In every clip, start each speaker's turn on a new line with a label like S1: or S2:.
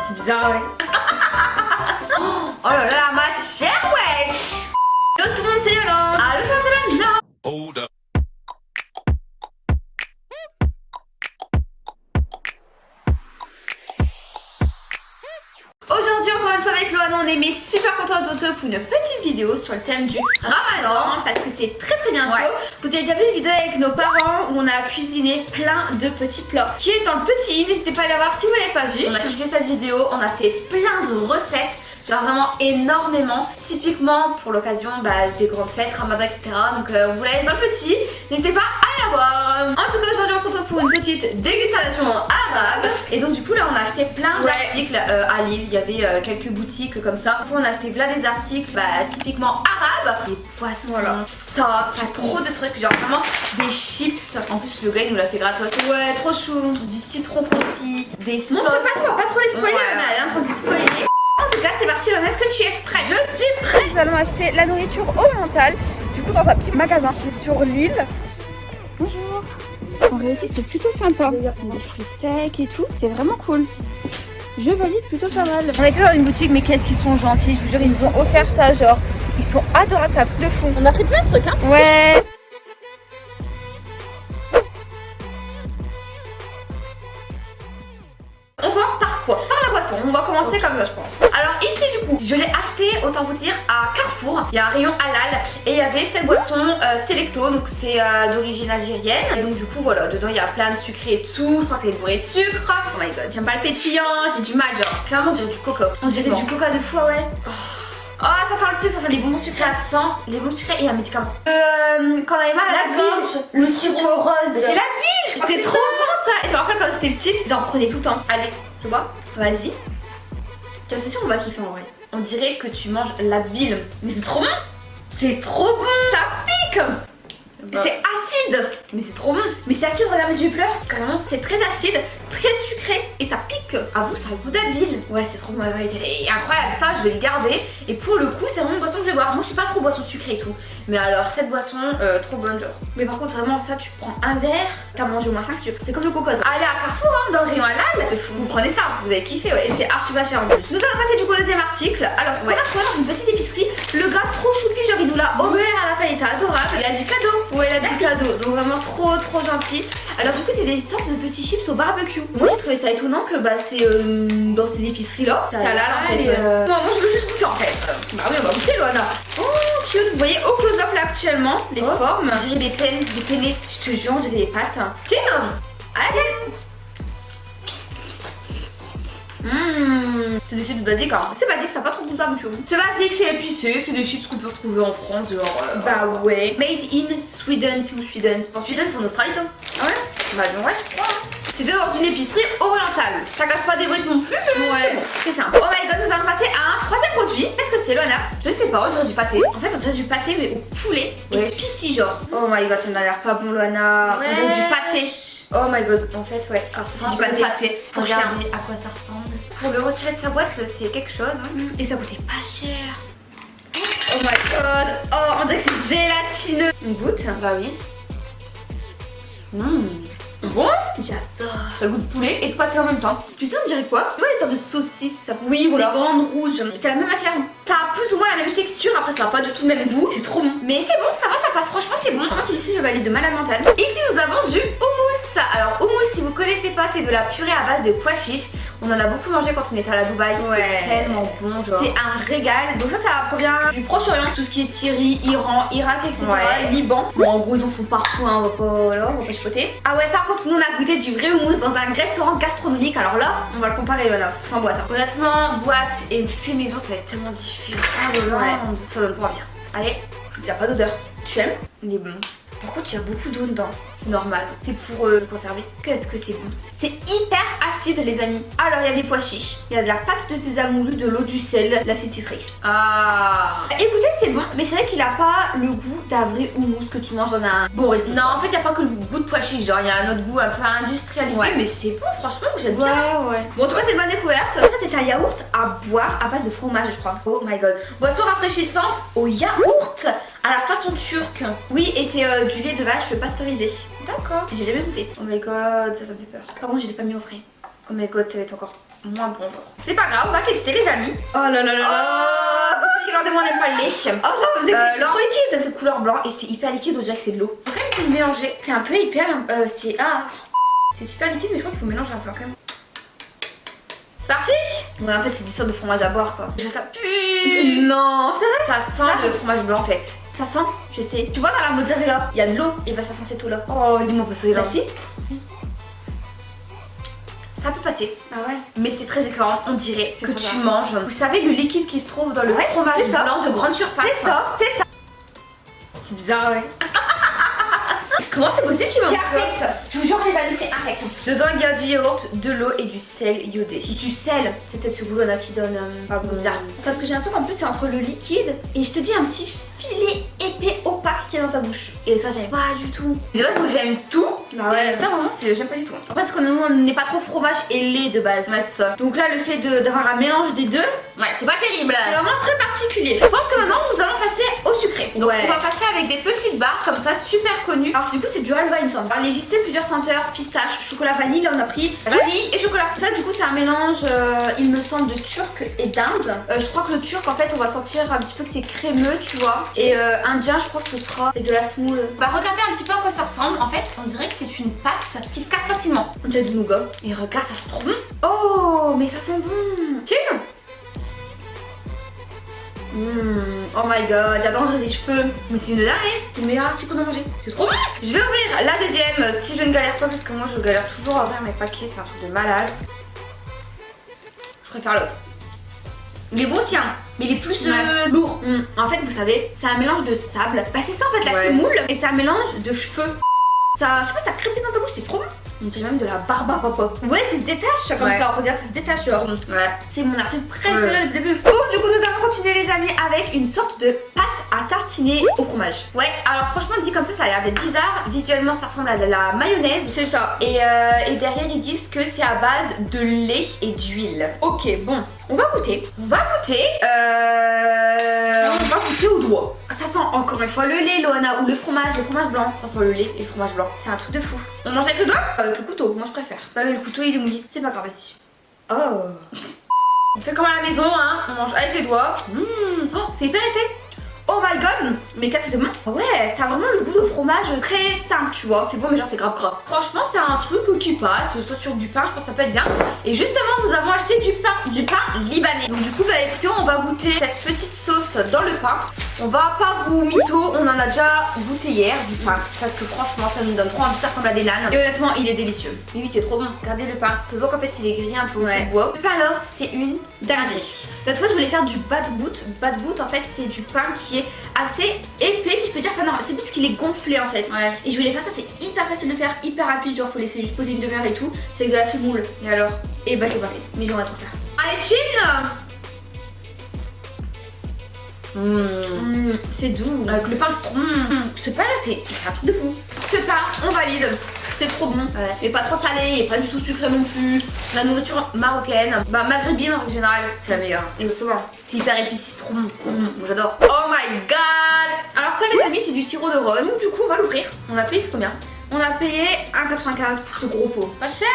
S1: C'est bizarre, ouais. Oh là là, ma chère, wesh. Yo tout le monde, c'est Yolande. Allô, c'est Yolande. Hold up. Aujourd'hui, encore une fois avec Loana, on est mais super contents de vous retrouver pour une petite vidéo sur le thème du Ramadan parce que c'est très bientôt. Ouais. Vous avez déjà vu une vidéo avec nos parents où on a cuisiné plein de petits plats qui est dans le petit. N'hésitez pas à la voir si vous l'avez pas vu. On a kiffé cette vidéo, on a fait plein de recettes. Genre vraiment énormément, typiquement pour l'occasion des grandes fêtes, Ramadan, etc. Donc vous la laissez dans le petit, n'hésitez pas à la voir. En tout cas aujourd'hui on se retrouve pour une petite dégustation arabe. Et donc du coup là on a acheté plein d'articles à Lille, il y avait quelques boutiques comme ça. Du coup on a acheté plein des articles typiquement arabes. Des poissons, ça, trop de trucs, genre vraiment des chips. En plus le gars il nous l'a fait gratos. Ouais, trop chou. Du citron confit, des sauces. Montre pas trop les spoilers, elle est en train de les spoiler. En tout cas c'est parti Loana, est-ce que tu es prête? Je suis prête. Nous allons acheter la nourriture orientale, du coup dans un petit magasin qui est sur l'île. Bonjour. En réalité c'est plutôt sympa, il y a des fruits secs et tout, c'est vraiment cool. Je valide plutôt pas mal. On était dans une boutique mais qu'est-ce qu'ils sont gentils, je vous jure ils nous ont offert ça, genre ils sont adorables, c'est un truc de fou. On a pris plein de trucs hein. Ouais. On commence par quoi? Par la boisson, on va commencer comme ça je pense. Alors ici du coup, je l'ai acheté, autant vous dire, à Carrefour. Il y a un rayon halal et il y avait cette boisson Selecto, donc c'est d'origine algérienne. Et donc du coup voilà, dedans il y a plein de sucré et tout, je crois que c'est bourré de sucre. Oh my god, j'aime pas le pétillant, j'ai du mal, genre clairement on dirait du coca. On dirait du coca de foie, ouais. Oh ça sent le sucre, ça sent les bonbons sucrés à 100, les bonbons sucrés et un médicament. Quand on avait mal à la gorge, le sirop rose. C'est l'Advil, c'est trop bon ça. Et je me rappelle quand j'étais petite, j'en prenais tout le temps. Allez, tu vois, vas-y. C'est sûr on va kiffer en vrai. On dirait que tu manges l'Advil, mais c'est trop bon. C'est trop bon, ça pique. C'est acide, mais c'est trop bon. Mais c'est acide, regarde mes yeux pleurent. Carrément, c'est très acide, très sucré et ça pique. Avoue, ça a le goût d'Advil. Ouais, c'est trop bon. C'est incroyable, ça je vais le garder. Et pour le coup, c'est vraiment une boisson que je vais boire. Moi je suis pas trop boisson sucrée et tout. Mais alors, cette boisson, trop bonne genre. Mais par contre, vraiment, ça, tu prends un verre, t'as mangé au moins 5 sucres. C'est comme le cocos. Allez à Carrefour, hein, dans le rayon halal, vous prenez ça, vous allez kiffer, ouais. Et c'est archi pas cher en plus. Nous allons passer du coup au deuxième article. Alors, on a trouvé dans une petite épicerie. Le gars trop choupi, genre il nous l'a offert à la fin, il était adorable. Il a dit cadeau. Ouais, il a dit cadeau. Donc vraiment trop gentil. Alors du coup c'est des sortes de petits chips au barbecue. Moi j'ai trouvé ça étonnant que c'est dans ces épiceries là. C'est halal en fait. Moi je veux juste goûter en fait. Bah oui on va goûter Loana. Oh cute, vous voyez au close-up là actuellement les formes. On dirait des penne, je te jure on dirait des pâtes. Tiens, allez. C'est des chips basiques hein. C'est basique, ça n'a pas trop de goût de barbecue. C'est basique, c'est épicé, c'est des chips qu'on peut retrouver en France genre bah ouais. Made in Sweden, si vous Sweden. En Sweden c'est en Australie ça. Ah ouais. Bah ouais je crois. C'était dans une épicerie orientale. Ça casse pas des briques non plus mais ouais. C'est simple. Oh my god, nous allons passer à un troisième produit. Qu'est-ce que c'est Loana? Je ne sais pas, on dirait du pâté. En fait on dirait du pâté mais au poulet. Ouais. Et spicy genre. Oh my god, ça m'a l'air pas bon Loana. Ouais. On dirait du pâté. Oh my god, en fait ouais, ça sent du pâté. Regardez à quoi ça ressemble. Pour le retirer de sa boîte, c'est quelque chose. Hein. Et ça coûtait pas cher. Oh my god. Oh, on dirait que c'est gélatineux. On goûte? Bah oui. Bon, j'adore. Ça a le goût de poulet et de pâté en même temps. Tu sais, on dirait quoi? Tu vois les sortes de saucisses, ça. Oui, voilà. Des grandes rouges. C'est la même matière. Ça a plus ou moins la même texture. Après, ça n'a pas du tout le même goût. C'est trop bon. Mais c'est bon, ça va, ça passe. Franchement, c'est bon. Moi, celui-ci, je valide de malade mental. Ici, nous avons du houmous. Alors, houmous, si vous connaissez pas, c'est de la purée à base de pois chiches. On en a beaucoup mangé quand on était à Dubaï. Ouais. C'est tellement bon, genre. C'est un régal. Donc ça provient du Proche-Orient. Tout ce qui est Syrie, Iran, Irak, etc. Ouais. Liban. Bon, en gros, ils en font partout. Hein. On va pas chipoter. Ah ouais, par contre, nous, on a goûté du vrai houmous dans un restaurant gastronomique. Alors là, on va le comparer, Loana. C'est en boîte. Hein. Honnêtement, boîte et fait maison, ça va être tellement différent. Ah ouais. Ça donne pas envie. Allez, il n'y a pas d'odeur. Tu aimes? Il est bon. Par contre, il y a beaucoup d'eau dedans. C'est normal. C'est pour conserver. Qu'est-ce que c'est bon. C'est hyper acide, les amis. Alors, il y a des pois chiches. Il y a de la pâte de sésame moulu, de l'eau, du sel, de l'acide citrique. Ah. Écoutez, c'est bon. Mais c'est vrai qu'il a pas le goût d'un vrai houmous que tu manges dans un bon restaurant. Non, en fait, il n'y a pas que le goût de pois chiches. Genre, il y a un autre goût un peu industrialisé. Ouais. Mais c'est bon, franchement, j'aime bien. Ouais. Bon, en tout cas, c'est une bonne découverte. Ça, c'est un yaourt à boire à base de fromage, je crois. Oh my god. Boisson rafraîchissante au yaourt à la façon turque. Oui, et c'est du lait de vache pasteurisé. D'accord. J'ai jamais goûté. Oh my god, ça me fait peur. Par contre, je l'ai pas mis au frais. Oh my god, ça va être encore moins bon genre. C'est pas grave, on va tester les amis.
S2: Oh là là là là.
S1: Regardez-moi, on n'aime pas le lait.
S2: Oh, ça va me dégoûter.
S1: C'est trop liquide. Cette couleur blanc et c'est hyper liquide, on dirait que c'est de l'eau. Faut quand même essayer de mélanger. C'est un peu hyper. C'est super liquide, mais je crois qu'il faut mélanger un peu quand même. C'est parti. Ouais, en fait, c'est du sort de fromage à boire quoi. Déjà, ça pue.
S2: Non, c'est vrai.
S1: Ça sent le fromage blanc en fait. Ça sent, je sais. Tu vois, dans la mozzarella, il y a de l'eau. Et bah, ça sent cette eau-là. Oh, dis-moi pas ça. Là, si. Ça peut passer.
S2: Ah ouais.
S1: Mais c'est très écœurant, on dirait que tu manges. Vous savez le liquide qui se trouve dans le
S2: ouais,
S1: fromage blanc de grande surface.
S2: C'est ça, c'est ça.
S1: C'est bizarre, ouais.
S2: Comment c'est possible qu'il
S1: C'est infect. Je vous jure les amis, c'est infect. Dedans il y a du yaourt, de l'eau et du sel iodé. Du sel, c'était ce goût là qui donne un goût bizarre.
S2: Parce que j'ai l'impression qu'en plus c'est entre le liquide et je te dis un petit filet épais opaque qui est dans ta bouche. Et ça j'aime pas du tout.
S1: Déjà parce que j'aime tout.
S2: Bah ouais.
S1: Et ça vraiment j'aime pas du tout.
S2: Parce que nous on n'est pas trop fromage et lait de base.
S1: Ouais c'est ça.
S2: Donc là le fait d'avoir un mélange des deux,
S1: ouais c'est pas terrible.
S2: C'est vraiment très particulier.
S1: Je pense que maintenant nous allons passer au sucré. Donc
S2: ouais.
S1: on va passer avec des petites barres comme ça super connues.
S2: Alors du coup c'est du halva il me semble. Il existait plusieurs senteurs, pistache, chocolat vanille, là on a pris
S1: vanille et chocolat.
S2: Ça du coup c'est un mélange il me semble de turc et d'Inde. Je crois que le turc en fait on va sentir un petit peu que c'est crémeux tu vois. Et indien je crois que ce sera de la semoule.
S1: Bah regardez un petit peu à quoi ça ressemble. En fait on dirait que c'est une pâte qui se casse facilement.
S2: On dirait du nougat.
S1: Et regarde ça sent trop bon.
S2: Oh mais ça sent bon.
S1: Tiens.
S2: Oh my god, j'adore, j'ai des cheveux.
S1: Mais c'est une dinguerie. C'est le meilleur article de manger. C'est trop bon. Je vais ouvrir la deuxième si je ne galère pas parce que moi je galère toujours à ouvrir mes paquets, c'est un truc de malade. Je préfère l'autre. Il est bon aussi hein, mais il est plus lourd.
S2: En fait vous savez, c'est un mélange de sable. Bah c'est ça en fait la
S1: ouais.
S2: semoule. Et c'est un mélange de cheveux. Ça, je sais pas, ça crépite dans ta bouche, c'est trop bon.
S1: On dirait même de la barbe à papa.
S2: Ouais, qui se détache comme ça, regarde, ça se détache genre.
S1: Ouais.
S2: C'est mon article préféré depuis le début. Bon, du coup, nous allons continuer les amis avec une sorte de pâte à tartiner au fromage.
S1: Ouais, alors franchement dit comme ça a l'air d'être bizarre. Visuellement ça ressemble à de la mayonnaise.
S2: C'est ça.
S1: Et derrière ils disent que c'est à base de lait et d'huile.
S2: Ok, bon, on va goûter.
S1: On va goûter au doigt.
S2: Ça sent encore une fois le lait, Loana, ou le fromage blanc.
S1: Ça sent le lait et le fromage blanc.
S2: C'est un truc de fou.
S1: On mange avec le doigt?
S2: Avec le couteau, moi je préfère.
S1: Bah mais le couteau il est mouillé.
S2: C'est pas grave, vas-y.
S1: Oh. On fait comme à la maison, hein. On mange avec les doigts.
S2: Oh, c'est hyper épais. Oh my god. Mais qu'est-ce que c'est bon? Ouais, ça a vraiment le goût de fromage très simple, tu vois.
S1: C'est bon mais genre c'est grave gras. Franchement c'est un truc qui passe, soit sur du pain, je pense que ça peut être bien. Et justement nous avons acheté du pain libanais. Donc du coup bah écoutez, on va goûter cette petite sauce dans le pain. On va pas vous mytho, on en a déjà goûté hier du pain. Parce que franchement ça nous donne trop envie, ça ressemble à des nanes.
S2: Et honnêtement il est délicieux.
S1: Mais oui c'est trop bon, regardez le pain. Ça se voit qu'en fait il est grillé un peu au feu de bois.
S2: Le pain alors c'est une dinguerie. L'autre fois je voulais faire du bad boot. Bad boot en fait c'est du pain qui est assez épais si je peux dire. Enfin non, c'est plus qu'il est gonflé en fait.
S1: Ouais.
S2: Et je voulais faire ça, c'est hyper facile de faire, hyper rapide. Genre faut laisser juste poser une demi-heure et tout. C'est avec de la semoule.
S1: Et alors?
S2: Et bah je l'ai pas fait, mais j'aimerais trop faire.
S1: Allez chin.
S2: C'est doux.
S1: Avec le pain c'est trop
S2: Ce pain là c'est un truc de fou.
S1: Ce pain on valide. C'est trop bon, mais pas trop salé et pas du tout sucré non plus. La nourriture marocaine, bah maghrébine en général, c'est la meilleure. Exactement. C'est hyper épicé, c'est trop bon. Moi j'adore. Oh my god.
S2: Alors ça les amis c'est du sirop de rose. Donc du coup on va l'ouvrir.
S1: On a payé c'est combien?
S2: On a payé 1,95 pour ce gros pot.
S1: C'est pas cher.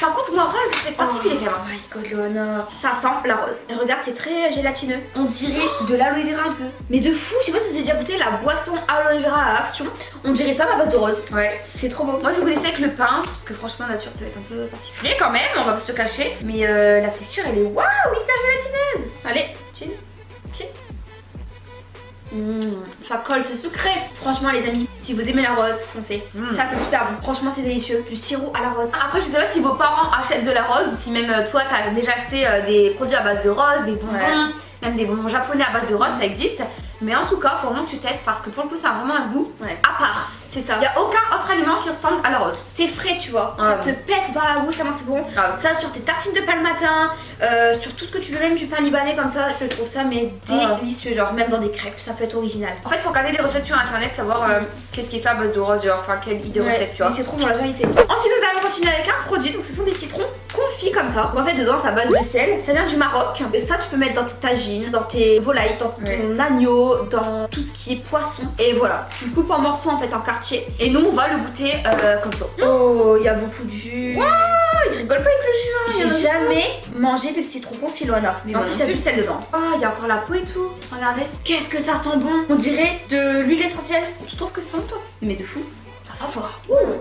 S1: Par contre moi rose c'est particulier quand même.
S2: Oh my god Loana. Ça sent la rose. Et regarde c'est très gélatineux. On dirait de l'aloe vera un peu. Mais de fou, je sais pas si vous avez déjà goûté la boisson aloe vera à Action. On dirait ça à base de rose.
S1: Ouais.
S2: C'est trop beau.
S1: Moi je vais goûter ça avec le pain. Parce que franchement nature ça va être un peu particulier quand même. On va pas se le cacher. Mais la texture elle est waouh hyper gélatineuse.
S2: Allez, chin. Ça colle, c'est sucré. Franchement les amis, si vous aimez la rose, foncez. Ça c'est super bon. Franchement c'est délicieux. Du sirop à la rose.
S1: Après je sais pas si vos parents achètent de la rose ou si même toi t'as déjà acheté des produits à base de rose, des bonbons, même des bonbons japonais à base de rose, ça existe. Mais en tout cas, pour moi tu testes parce que pour le coup ça a vraiment un goût à part.
S2: C'est ça.
S1: Il n'y a aucun autre aliment qui ressemble à la rose.
S2: C'est frais, tu vois. Ça te pète dans la bouche, tellement c'est bon. Ça sur tes tartines de pain le matin, sur tout ce que tu veux, même du pain libanais comme ça, je trouve ça mais délicieux. Genre même dans des crêpes, ça peut être original.
S1: En fait, faut regarder des recettes sur internet, savoir qu'est-ce qui est fait à base de rose, genre, enfin quelle idée recette, tu vois.
S2: C'est trop bon la vérité. Ensuite, nous allons continuer avec un produit. Donc, ce sont des citrons confits comme ça. En fait, dedans, ça base de sel. Ça vient du Maroc. Et ça, tu peux mettre dans tes tagines, dans tes volailles, dans ton agneau, dans tout ce qui est poisson. Et voilà, tu le coupes en morceaux en fait, en quartier.
S1: Et nous, on va le goûter comme ça.
S2: Oh, il y a beaucoup de jus.
S1: Wow, il rigole colle pas avec le jus, hein.
S2: J'ai jamais mangé de citron confit, Loana.
S1: Mais
S2: En
S1: moi
S2: plus,
S1: non
S2: il y a
S1: plus.
S2: du sel dedans.
S1: Oh, il y a encore la peau et tout. Regardez.
S2: Qu'est-ce que ça sent bon. On dirait de l'huile essentielle.
S1: Je trouve que c'est sans toi.
S2: Mais de fou.
S1: Ça sent fort.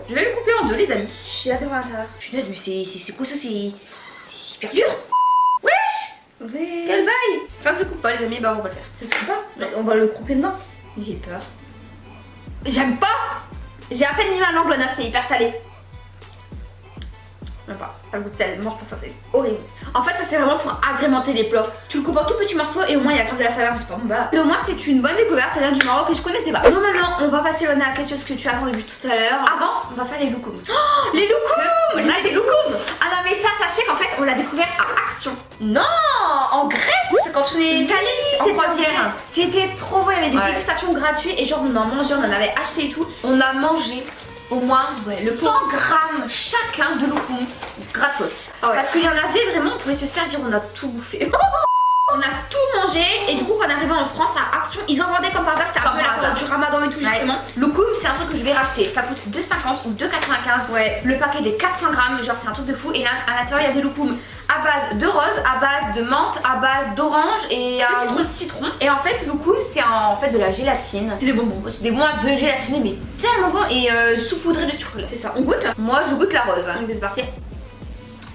S1: Je vais le couper en deux, les amis.
S2: J'ai hâte de voir l'intérieur.
S1: Punaise, mais c'est quoi ça? C'est hyper dur.
S2: Ouais.
S1: Quel bail. Ça ne se coupe pas, les amis. Bah, on va le faire.
S2: Ça se coupe pas. On va le croquer dedans. J'ai peur. J'aime pas. J'ai à peine mis ma langue, Loana, c'est hyper salé. J'aime pas. Pas le goût de sel. Mort pour ça, c'est horrible. En fait, ça c'est vraiment pour agrémenter les plats. Tu le coupes en tout petits morceaux et au moins il y a grave de la saveur, mais c'est pas bon. Bah. Mais au moins, c'est une bonne découverte. Ça vient du Maroc et je connaissais pas. Non, maintenant, on va passer, Loana, à quelque chose que tu attends depuis tout à l'heure.
S1: Avant, on va faire les loukoums.
S2: Les loukoums.
S1: On a des loukoums.
S2: Ah non, mais ça, sachez qu'en fait, on l'a découvert à Action.
S1: Non, en Grèce, quand on est allé en croisière.
S2: C'était trop beau, il y avait des
S1: Ouais.
S2: dégustations gratuites et genre on en mangeait, on en avait acheté et tout.
S1: On a mangé au moins
S2: le
S1: 100 grammes chacun de loukoum gratos.
S2: Ah ouais.
S1: Parce qu'il y en avait vraiment, on pouvait se servir, on a tout bouffé.
S2: On a tout mangé et du coup quand on est arrivé en France à Action, ils en vendaient comme par hasard, c'était un
S1: Comme
S2: peu la
S1: par
S2: période
S1: hasard.
S2: du ramadan et tout justement.
S1: Loukoum, c'est un truc que je vais racheter. Ça coûte 2,50 ou 2,95.
S2: Ouais.
S1: Le paquet des 400 grammes, genre c'est un truc de fou. Et là, à l'intérieur, il y a des loukoums à base de rose, à base de menthe, à base d'orange et un goût de citron. Et en fait, loukoum, c'est en fait de la gélatine.
S2: C'est des bonbons.
S1: C'est des bonbons un peu gélatinés, mais tellement bons et saupoudrés de sucre glace.
S2: C'est ça, on goûte.
S1: Moi, je goûte la rose.
S2: Donc c'est parti.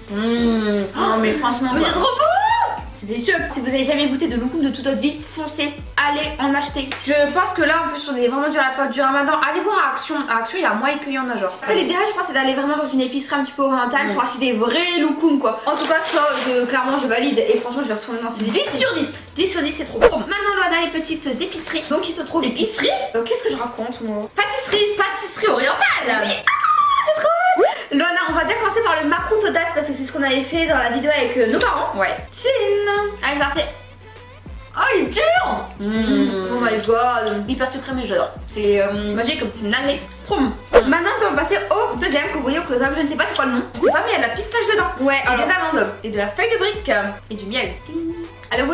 S1: Non, mais franchement,
S2: Mais c'est trop bon.
S1: c'est délicieux.
S2: Si vous avez jamais goûté de loukoum de toute votre vie, foncez, allez en acheter.
S1: Je pense que là, en plus, on est vraiment durant la période du ramadan. Allez voir à Action. À Action, il y a moyen qu'il y en a, genre.
S2: Après l'idéal je pense c'est d'aller vraiment dans une épicerie un petit peu orientale pour acheter des vrais loukoum quoi. En tout cas ça clairement je valide et franchement je vais retourner dans ces
S1: 10
S2: épiceries.
S1: sur 10.
S2: 10 sur 10 c'est trop bon. Maintenant on a les petites épiceries donc ils se trouvent
S1: Épicerie
S2: Qu'est-ce que je raconte moi?
S1: Pâtisserie orientale.
S2: Loana, on va déjà commencer par le macron total parce que c'est ce qu'on avait fait dans la vidéo avec nos parents.
S1: Ouais.
S2: Chin. Allez parti.
S1: Oh, il est dur.
S2: Oh my god.
S1: Hyper sucré, mais j'adore. C'est magique, comme c'est une année.
S2: Trop bon. Maintenant nous allons passer au deuxième que vous voyez au close-up, je ne sais pas c'est quoi le nom.
S1: C'est pas, mais il y a de la pistache dedans.
S2: Ouais,
S1: Et
S2: alors.
S1: des amandes. Et de la feuille de brique. Et du miel.
S2: Allez au goût.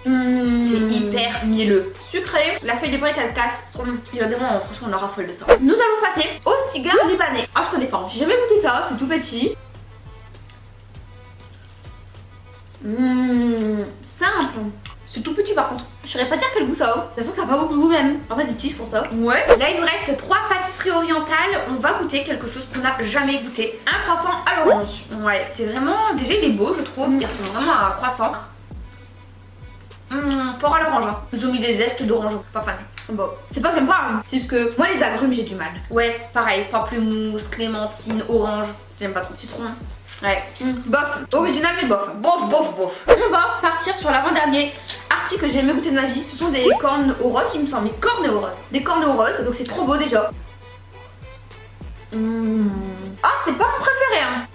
S1: C'est hyper mielleux.
S2: Sucré. La feuille de brique elle casse, c'est trop bon.
S1: Il y a des moments, franchement, on en raffole de ça.
S2: Nous allons passer au cigare libanais.
S1: Ah, je connais pas.
S2: J'ai jamais goûté ça, c'est tout petit. Simple.
S1: C'est tout petit par contre.
S2: Je saurais pas dire quel goût ça a. De toute façon, ça a pas beaucoup de goût même. En fait, c'est petit, c'est pour ça.
S1: Ouais. Là, il nous reste 3 pâtisseries orientales. On va goûter quelque chose qu'on n'a jamais goûté. Un croissant à l'orange. Ouais, c'est vraiment. Déjà, il est beau, je trouve. Il ressemble vraiment à un croissant. Fort à l'orange. Hein. Ils ont mis des zestes d'orange. Pas fan.
S2: Bon, c'est pas que j'aime pas, hein. C'est juste que moi, les agrumes, j'ai du mal.
S1: Ouais, pareil. Pamplemousse, clémentine, orange. J'aime pas trop. Citron. Ouais.
S2: Bof. Original, mais bof.
S1: Bof, bof, bof.
S2: On va partir sur l'avant-dernier article que j'ai jamais goûté de ma vie. Ce sont des cornes au rose, il me semble.
S1: Mais corne au rose.
S2: Des cornes au rose, donc c'est trop beau déjà. Ah, c'est pas mon préféré, hein.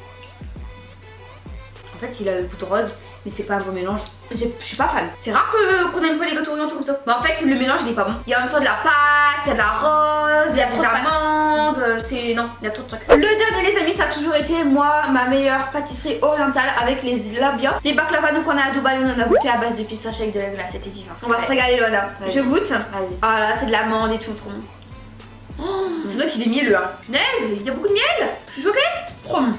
S1: En fait, il a le goût de rose, mais c'est pas un beau mélange.
S2: Je suis pas fan.
S1: C'est rare qu'on aime pas les gâteaux orientaux comme ça. Mais en fait, le mélange il est pas bon. Il y a en même temps de la pâte, il y a de la rose, il y a
S2: trop
S1: des
S2: de pâte.
S1: amandes. C'est. Non, il y a trop de trucs.
S2: Le dernier, les amis, ça a toujours été moi ma meilleure pâtisserie orientale avec les labia. Les baklava, nous qu'on a à Dubaï, on en a goûté à base de pistache avec de la glace, c'était divin. On va se régaler, Loana.
S1: Vas-y.
S2: Je goûte.
S1: Vas-y.
S2: Ah là, c'est de l'amande et tout, trop bon.
S1: C'est vrai qu'il est mielleux, hein. Punaise, il y a beaucoup de miel. Je suis choquée.
S2: Trop bon.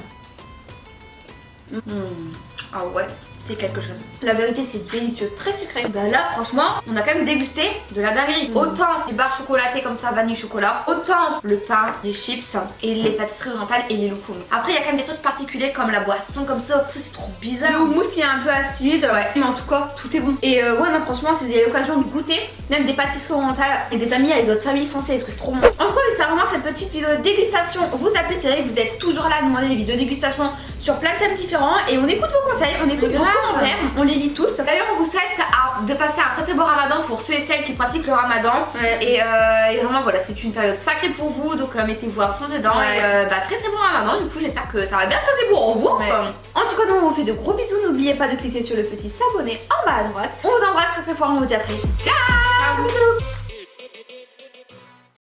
S1: Ah ouais, c'est quelque chose.
S2: La vérité, c'est délicieux, très sucré.
S1: Bah là, franchement, on a quand même dégusté de la dinguerie. Autant les barres chocolatées comme ça, vanille chocolat, autant le pain, les chips et les pâtisseries orientales et les loukoums. Après, il y a quand même des trucs particuliers comme la boisson comme ça. Ça, c'est trop bizarre.
S2: Le houmous qui est un peu acide,
S1: Ouais.
S2: mais en tout cas, tout est bon. Et ouais, non, franchement, si vous avez l'occasion de goûter même des pâtisseries orientales et des amis avec votre famille, foncez parce que c'est trop bon. En tout cas, j'espère vraiment que cette petite vidéo de dégustation vous a plu. C'est vrai que vous êtes toujours là à demander des vidéos de dégustation sur plein de thèmes différents et on écoute vos conseils, on écoute vos commentaires, on les lit tous.
S1: D'ailleurs, on vous souhaite de passer un très très bon ramadan pour ceux et celles qui pratiquent le ramadan.
S2: Ouais.
S1: Et vraiment, voilà, c'est une période sacrée pour vous, donc mettez-vous à fond dedans.
S2: Ouais.
S1: Et très très bon ramadan. Du coup, j'espère que ça va bien se passer pour vous.
S2: Ouais. En tout cas, nous on vous fait de gros bisous. N'oubliez pas de cliquer sur le petit s'abonner en bas à droite. On vous embrasse très très fort, on vous dit à très vite.
S1: Ciao, bisous.